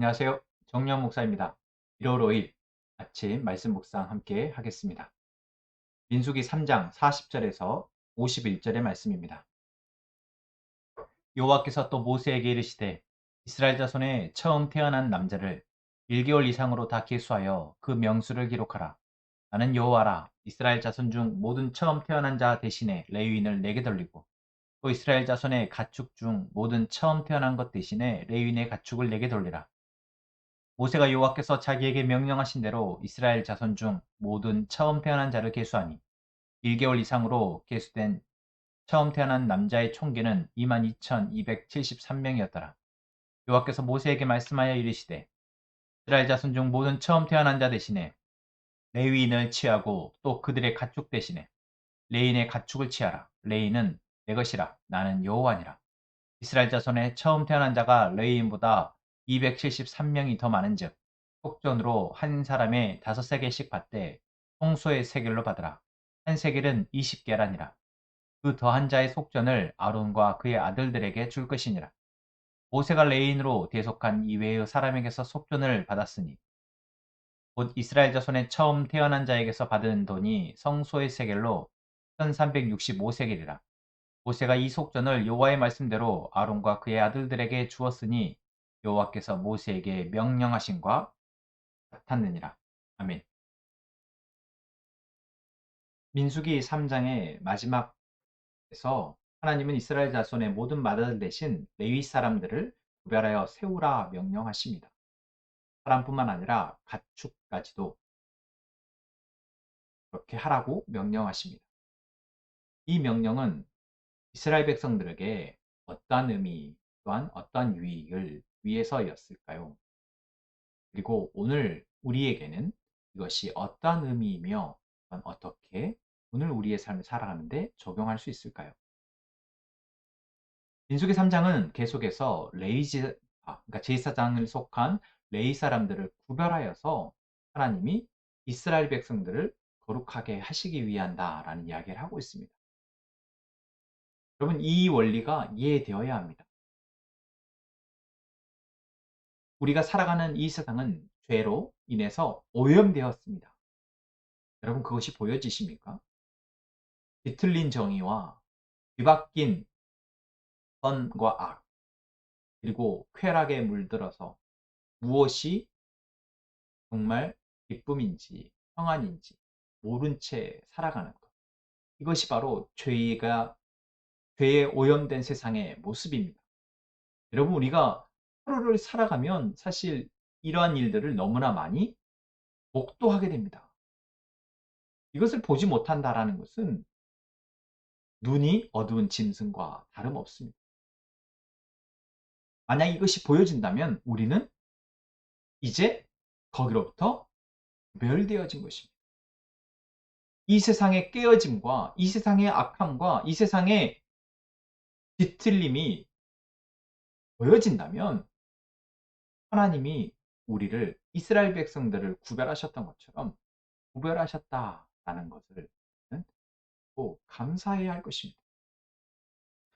안녕하세요. 정리원 목사입니다. 1월 5일 아침 말씀 묵상 함께 하겠습니다. 민수기 3장 40절에서 51절의 말씀입니다. 여호와께서 또 모세에게 이르시되 이스라엘 자손의 처음 태어난 남자를 1개월 이상으로 다 계수하여 그 명수를 기록하라. 나는 여호와라. 이스라엘 자손 중 모든 처음 태어난 자 대신에 레위인을 내게 돌리고 또 이스라엘 자손의 가축 중 모든 처음 태어난 것 대신에 레위인의 가축을 내게 돌리라. 모세가 여호와께서 자기에게 명령하신 대로 이스라엘 자손 중 모든 처음 태어난 자를 계수하니 1개월 이상으로 계수된 처음 태어난 남자의 총계는 22,273명이었더라. 여호와께서 모세에게 말씀하여 이르시되 이스라엘 자손 중 모든 처음 태어난 자 대신에 레위인을 취하고 또 그들의 가축 대신에 레인의 가축을 취하라. 레인은 내 것이라. 나는 여호와니라. 이스라엘 자손의 처음 태어난 자가 레위인보다 273명이 더 많은즉 속전으로 한 사람의 5세겔씩 받되 홍소의 세겔로 받으라. 한 세겔은 20계란이라. 그 더한 자의 속전을 아론과 그의 아들들에게 줄 것이니라. 모세가 레인으로 대속한 이외의 사람에게서 속전을 받았으니 곧 이스라엘 자손의 처음 태어난 자에게서 받은 돈이 성소의 세겔로 1365세겔이라. 모세가 이 속전을 여호와의 말씀대로 아론과 그의 아들들에게 주었으니 여호와께서 모세에게 명령하신과 같았느니라. 아멘. 민수기 3장의 마지막에서 하나님은 이스라엘 자손의 모든 맏아들 대신 레위 사람들을 구별하여 세우라 명령하십니다. 사람뿐만 아니라 가축까지도 그렇게 하라고 명령하십니다. 이 명령은 이스라엘 백성들에게 어떠한 의미 또한 어떠한 유익을 위해서였을까요? 그리고 오늘 우리에게는 이것이 어떠한 의미이며 어떻게 오늘 우리의 삶을 살아가는데 적용할 수 있을까요? 민수기 3장은 계속해서 그러니까 제사장을 속한 레위 사람들을 구별하여서 하나님이 이스라엘 백성들을 거룩하게 하시기 위한다라는 이야기를 하고 있습니다. 여러분, 이 원리가 이해되어야 합니다. 우리가 살아가는 이 세상은 죄로 인해서 오염되었습니다. 여러분, 그것이 보여지십니까? 뒤틀린 정의와 뒤바뀐 선과 악, 그리고 쾌락에 물들어서 무엇이 정말 기쁨인지 평안인지 모른 채 살아가는 것. 이것이 바로 죄에 오염된 세상의 모습입니다. 여러분, 우리가 하루를 살아가면 사실 이러한 일들을 너무나 많이 목도하게 됩니다. 이것을 보지 못한다라는 것은 눈이 어두운 짐승과 다름없습니다. 만약 이것이 보여진다면 우리는 이제 거기로부터 구별되어진 것입니다. 이 세상의 깨어짐과 이 세상의 악함과 이 세상의 뒤틀림이 보여진다면 하나님이 우리를 이스라엘 백성들을 구별하셨던 것처럼 구별하셨다라는 것을 꼭 감사해야 할 것입니다.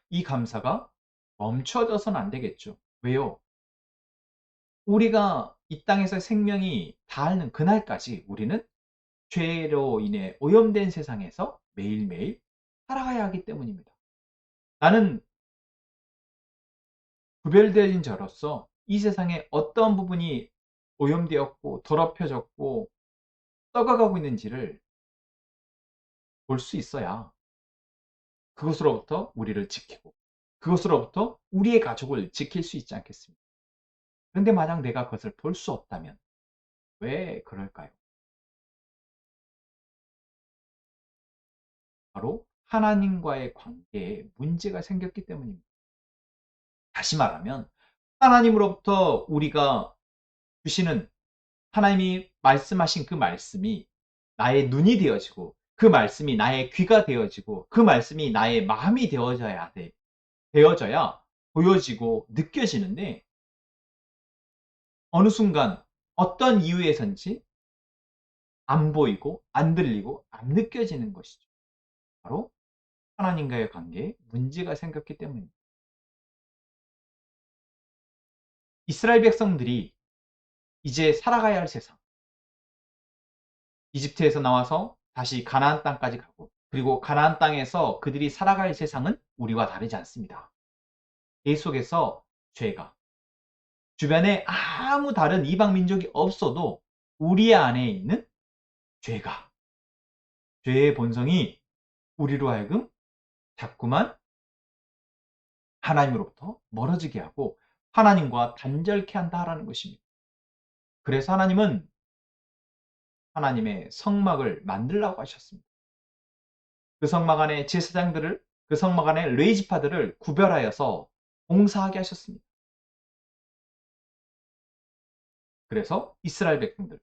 이 감사가 멈춰져서는 안 되겠죠. 왜요? 우리가 이 땅에서 생명이 닿는 그날까지 우리는 죄로 인해 오염된 세상에서 매일매일 살아가야 하기 때문입니다. 나는 구별되어진 자로서 이 세상에 어떤 부분이 오염되었고 더럽혀졌고 썩어가고 있는지를 볼 수 있어야 그것으로부터 우리를 지키고 그것으로부터 우리의 가족을 지킬 수 있지 않겠습니까? 그런데 만약 내가 그것을 볼 수 없다면 왜 그럴까요? 바로 하나님과의 관계에 문제가 생겼기 때문입니다. 다시 말하면 하나님으로부터 우리가 주시는 하나님이 말씀하신 그 말씀이 나의 눈이 되어지고 그 말씀이 나의 귀가 되어지고 그 말씀이 나의 마음이 되어져야 돼. 되어져야 보여지고 느껴지는데 어느 순간 어떤 이유에선지 안 보이고 안 들리고 안 느껴지는 것이죠. 바로 하나님과의 관계에 문제가 생겼기 때문입니다. 이스라엘 백성들이 이제 살아가야 할 세상. 이집트에서 나와서 다시 가나안 땅까지 가고, 그리고 가나안 땅에서 그들이 살아갈 세상은 우리와 다르지 않습니다. 계속해서 죄가, 주변에 아무 다른 이방 민족이 없어도 우리 안에 있는 죄가, 죄의 본성이 우리로 하여금 자꾸만 하나님으로부터 멀어지게 하고 하나님과 단절케 한다라는 것입니다. 그래서 하나님은 하나님의 성막을 만들라고 하셨습니다. 그 성막 안에 제사장들을, 그 성막 안에 레위지파들을 구별하여서 봉사하게 하셨습니다. 그래서 이스라엘 백성들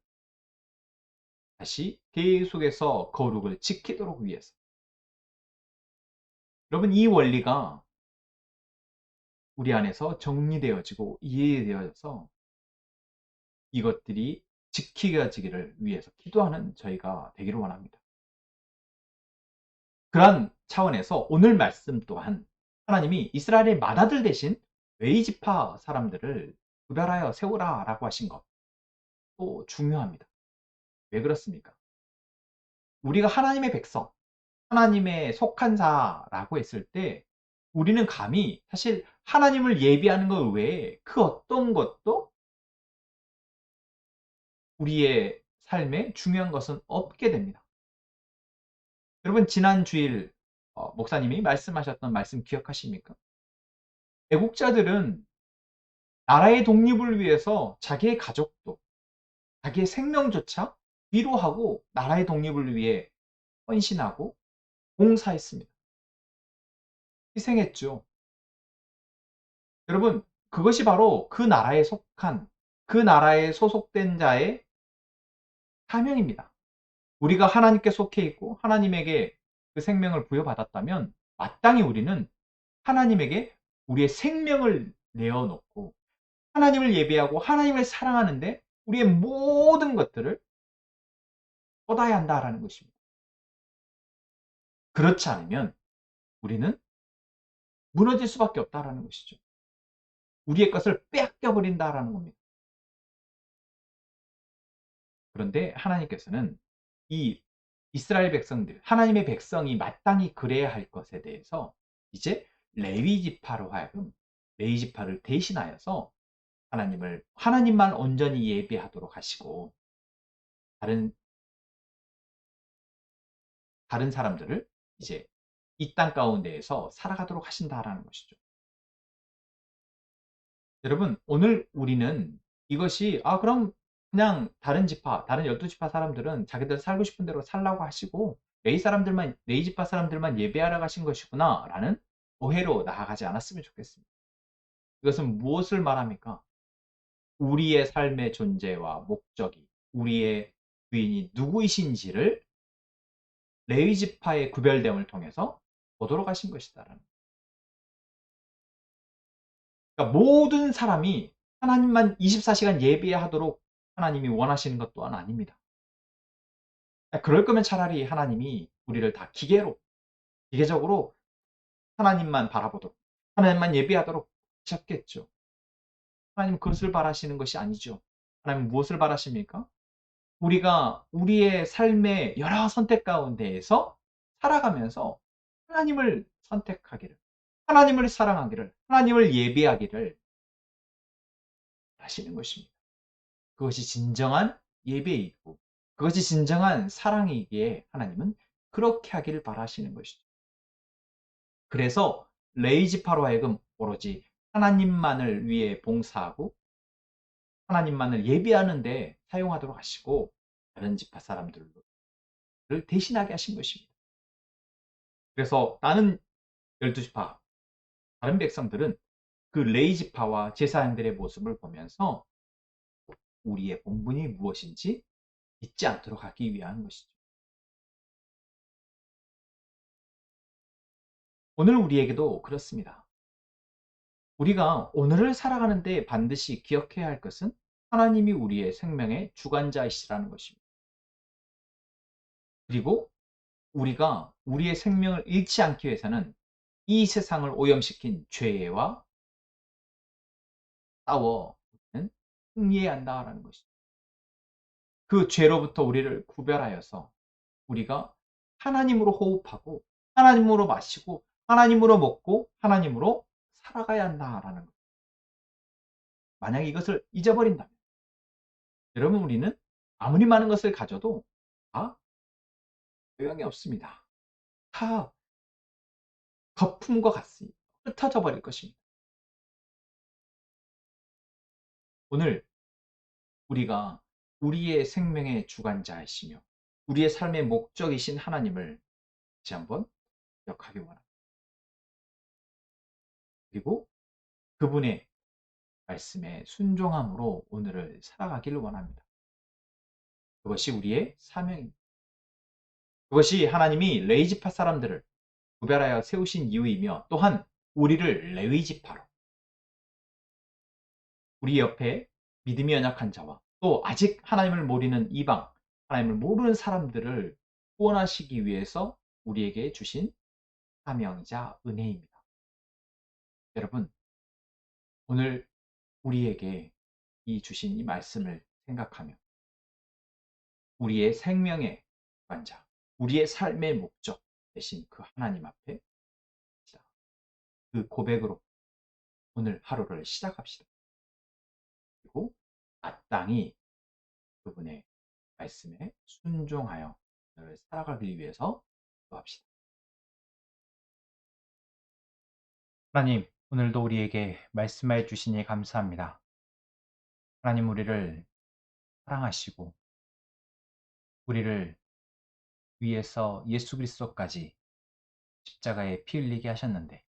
다시 계속해서 거룩을 지키도록 위해서. 여러분, 이 원리가 우리 안에서 정리되어지고 이해되어져서 이것들이 지켜지기를 위해서 기도하는 저희가 되기를 원합니다. 그러한 차원에서 오늘 말씀 또한 하나님이 이스라엘의 맏아들 대신 레위지파 사람들을 구별하여 세우라 라고 하신 것도 중요합니다. 왜 그렇습니까? 우리가 하나님의 백성, 하나님의 속한 자라고 했을 때 우리는 감히 사실 하나님을 예비하는 것 외에 그 어떤 것도 우리의 삶에 중요한 것은 없게 됩니다. 여러분, 지난 주일 목사님이 말씀하셨던 말씀 기억하십니까? 애국자들은 나라의 독립을 위해서 자기의 가족도, 자기의 생명조차 위로하고 나라의 독립을 위해 헌신하고 봉사했습니다. 희생했죠. 여러분, 그것이 바로 그 나라에 속한, 그 나라에 소속된 자의 사명입니다. 우리가 하나님께 속해 있고 하나님에게 그 생명을 부여받았다면 마땅히 우리는 하나님에게 우리의 생명을 내어놓고 하나님을 예배하고 하나님을 사랑하는데 우리의 모든 것들을 쏟아야 한다라는 것입니다. 그렇지 않으면 우리는 무너질 수밖에 없다라는 것이죠. 우리의 것을 빼앗겨 버린다라는 겁니다. 그런데 하나님께서는 이 이스라엘 백성들, 하나님의 백성이 마땅히 그래야 할 것에 대해서 이제 레위 지파로 하여금 레위 지파를 대신하여서 하나님만 온전히 예배하도록 하시고 다른 사람들을 이제 이 땅 가운데에서 살아가도록 하신다라는 것이죠. 여러분, 오늘 우리는 이것이 그럼 그냥 다른 12지파 사람들은 자기들 살고 싶은 대로 살라고 하시고 레위 지파 사람들만 예배하러 가신 것이구나 라는 오해로 나아가지 않았으면 좋겠습니다. 이것은 무엇을 말합니까? 우리의 삶의 존재와 목적이, 우리의 주인이 누구이신지를 레위 지파의 구별됨을 통해서 보도록 하신 것이다라는. 그러니까 모든 사람이 하나님만 24시간 예배하도록 하나님이 원하시는 것 또한 아닙니다. 그럴 거면 차라리 하나님이 우리를 다 기계적으로 하나님만 바라보도록, 하나님만 예배하도록 하셨겠죠. 하나님 그것을 바라시는 것이 아니죠. 하나님 무엇을 바라십니까? 우리가 우리의 삶의 여러 선택 가운데에서 살아가면서 하나님을 선택하기를, 하나님을 사랑하기를, 하나님을 예배하기를 하시는 것입니다. 그것이 진정한 예배이고 그것이 진정한 사랑이기에 하나님은 그렇게 하기를 바라시는 것이죠. 그래서 레위 지파로 하여금 오로지 하나님만을 위해 봉사하고 하나님만을 예배하는 데 사용하도록 하시고 다른 지파 사람들을 대신하게 하신 것입니다. 그래서 나는 12지파, 다른 백성들은 그 레위 지파와 제사장들의 모습을 보면서 우리의 본분이 무엇인지 잊지 않도록 하기 위한 것이죠. 오늘 우리에게도 그렇습니다. 우리가 오늘을 살아가는데 반드시 기억해야 할 것은 하나님이 우리의 생명의 주관자이시라는 것입니다. 그리고 우리가 우리의 생명을 잃지 않기 위해서는 이 세상을 오염시킨 죄와 싸워 승리해야 한다라는 것이죠. 그 죄로부터 우리를 구별하여서 우리가 하나님으로 호흡하고 하나님으로 마시고 하나님으로 먹고 하나님으로 살아가야 한다라는 것. 만약 이것을 잊어버린다면 여러분 우리는 아무리 많은 것을 가져도 다 소용이 없습니다. 다 거품과 같이 흩어져 버릴 것입니다. 오늘 우리가 우리의 생명의 주관자이시며 우리의 삶의 목적이신 하나님을 다시 한번 기억하기 원합니다. 그리고 그분의 말씀에 순종함으로 오늘을 살아가기를 원합니다. 그것이 우리의 사명입니다. 그것이 하나님이 레위지파 사람들을 구별하여 세우신 이유이며 또한 우리를 레위지파로 우리 옆에 믿음이 연약한 자와 또 아직 하나님을 모르는 이방, 하나님을 모르는 사람들을 구원하시기 위해서 우리에게 주신 사명이자 은혜입니다. 여러분, 오늘 우리에게 이 주신 이 말씀을 생각하며 우리의 생명의 관자, 우리의 삶의 목적 되신 그 하나님 앞에 그 고백으로 오늘 하루를 시작합시다. 그리고 마땅히 그분의 말씀에 순종하여 오늘 살아가기 위해서 기도합시다. 하나님, 오늘도 우리에게 말씀해 주시니 감사합니다. 하나님 우리를 사랑하시고 우리를 위해서 예수 그리스도까지 십자가에 피 흘리게 하셨는데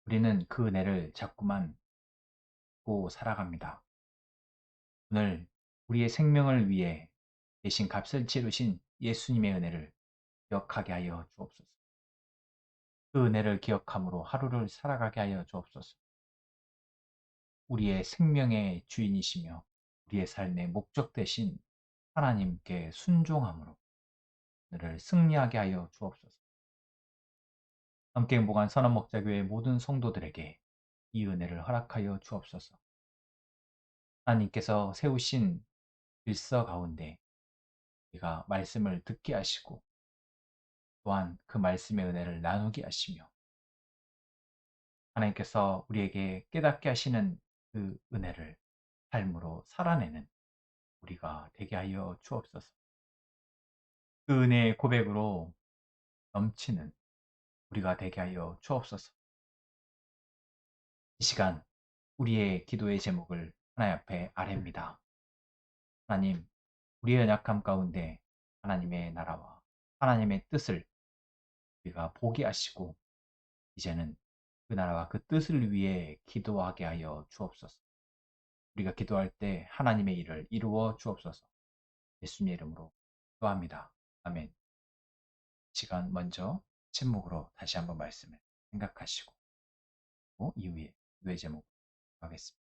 우리는 그 은혜를 자꾸만 잊고 살아갑니다. 오늘 우리의 생명을 위해 대신 값을 치르신 예수님의 은혜를 기억하게 하여 주옵소서. 그 은혜를 기억함으로 하루를 살아가게 하여 주옵소서. 우리의 생명의 주인이시며 우리의 삶의 목적 되신 하나님께 순종함으로 오늘을 승리하게 하여 주옵소서. 함께 행복한 선한목자교회 모든 성도들에게 이 은혜를 허락하여 주옵소서. 하나님께서 세우신 질서 가운데 우리가 말씀을 듣게 하시고 또한 그 말씀의 은혜를 나누게 하시며 하나님께서 우리에게 깨닫게 하시는 그 은혜를 삶으로 살아내는 우리가 되게 하여 주옵소서. 그 은혜의 고백으로 넘치는 우리가 되게 하여 주옵소서. 이 시간 우리의 기도의 제목을 하나님 앞에 아뢰입니다. 하나님, 우리의 연약함 가운데 하나님의 나라와 하나님의 뜻을 우리가 보게 하시고 이제는 그 나라와 그 뜻을 위해 기도하게 하여 주옵소서. 우리가 기도할 때 하나님의 일을 이루어 주옵소서. 예수님의 이름으로 기도합니다. 아멘. 시간 먼저 침묵으로 다시 한번 말씀을 생각하시고 이후에 기도의 제목 하겠습니다.